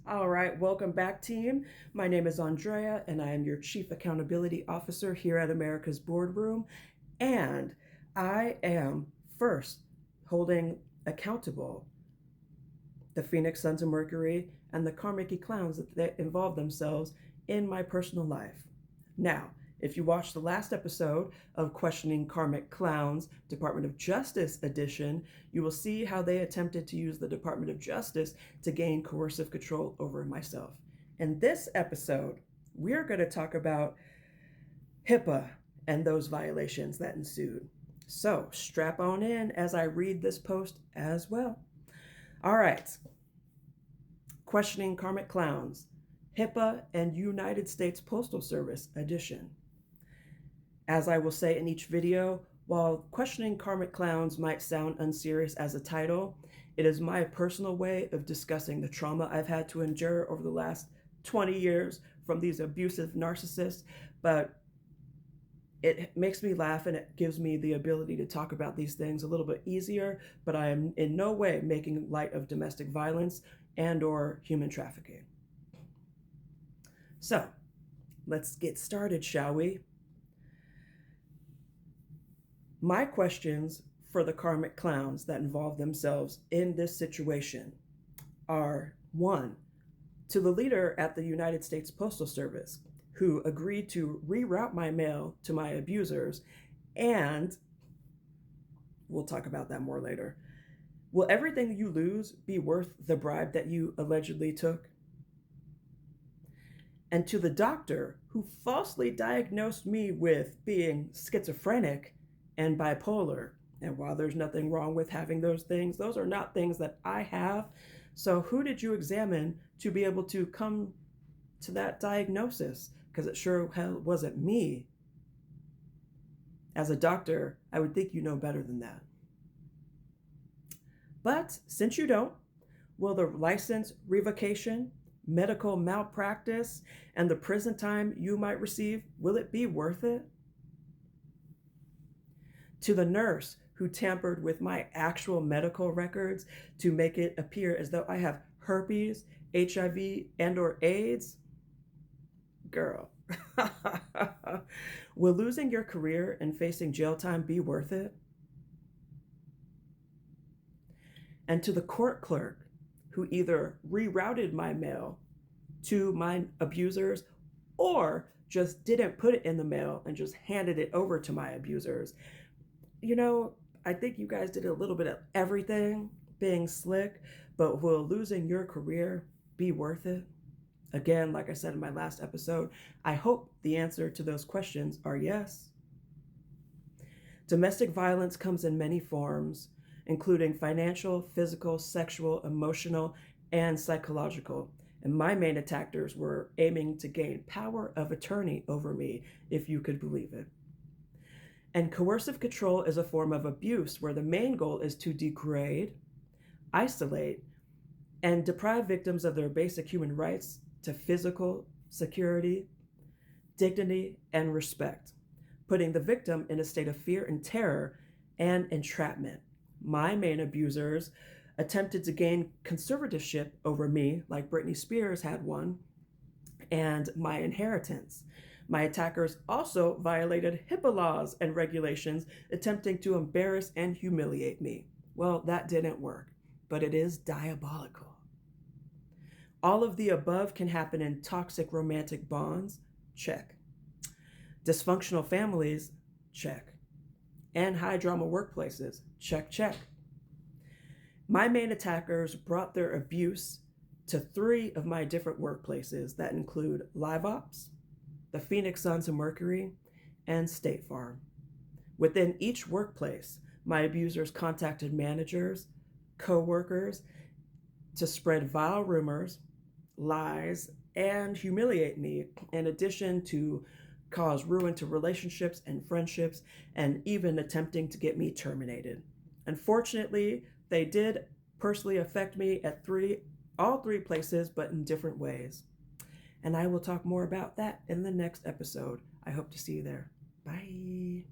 All right, welcome back, team. My name is Andrea, and I am your Chief Accountability Officer here at America's Boardroom. And I am first holding accountable the Phoenix Sons of Mercury and the Karmic Klowns that involve themselves in my personal life. Now, if you watched the last episode of Questioning Karmic Klowns, Department of Justice edition, you will see how they attempted to use the Department of Justice to gain coercive control over myself. In this episode, we're going to talk about HIPAA and those violations that ensued. So strap on in as I read this post as well. All right. Questioning Karmic Klowns, HIPAA and United States Postal Service edition. As I will say in each video, while Questioning Karmic Klowns might sound unserious as a title, it is my personal way of discussing the trauma I've had to endure over the last 20 years from these abusive narcissists, but it makes me laugh and it gives me the ability to talk about these things a little bit easier, but I am in no way making light of domestic violence and or human trafficking. So, let's get started, shall we? My questions for the Karmic Klowns that involve themselves in this situation are: 1, to the leader at the United States Postal Service who agreed to reroute my mail to my abusers, and we'll talk about that more later. Will everything you lose be worth the bribe that you allegedly took? And to the doctor who falsely diagnosed me with being schizophrenic and bipolar. And while there's nothing wrong with having those things, those are not things that I have. So who did you examine to be able to come to that diagnosis? Because it sure hell wasn't me. As a doctor, I would think you know better than that. But since you don't, will the license revocation, medical malpractice, and the prison time you might receive, will it be worth it? To the nurse who tampered with my actual medical records to make it appear as though I have herpes, HIV, and or AIDS? Girl. Will losing your career and facing jail time be worth it? And to the court clerk who either rerouted my mail to my abusers or just didn't put it in the mail and just handed it over to my abusers. You know, I think you guys did a little bit of everything, being slick, but will losing your career be worth it? Again, like I said in my last episode, I hope the answer to those questions are yes. Domestic violence comes in many forms, including financial, physical, sexual, emotional, and psychological. And my main attackers were aiming to gain power of attorney over me, if you could believe it. And coercive control is a form of abuse where the main goal is to degrade, isolate, and deprive victims of their basic human rights to physical security, dignity, and respect, putting the victim in a state of fear and terror and entrapment. My main abusers attempted to gain conservatorship over me, like Britney Spears had one, and my inheritance. My attackers also violated HIPAA laws and regulations, attempting to embarrass and humiliate me. Well, that didn't work, but it is diabolical. All of the above can happen in toxic romantic bonds, check. Dysfunctional families, check. And high drama workplaces, check, check. My main attackers brought their abuse to 3 of my different workplaces that include Live Ops, the Phoenix Sons of Mercury, and State Farm. Within each workplace, my abusers contacted managers, co-workers to spread vile rumors, lies, and humiliate me, in addition to cause ruin to relationships and friendships, and even attempting to get me terminated. Unfortunately, they did personally affect me at all three places, but in different ways. And I will talk more about that in the next episode. I hope to see you there. Bye.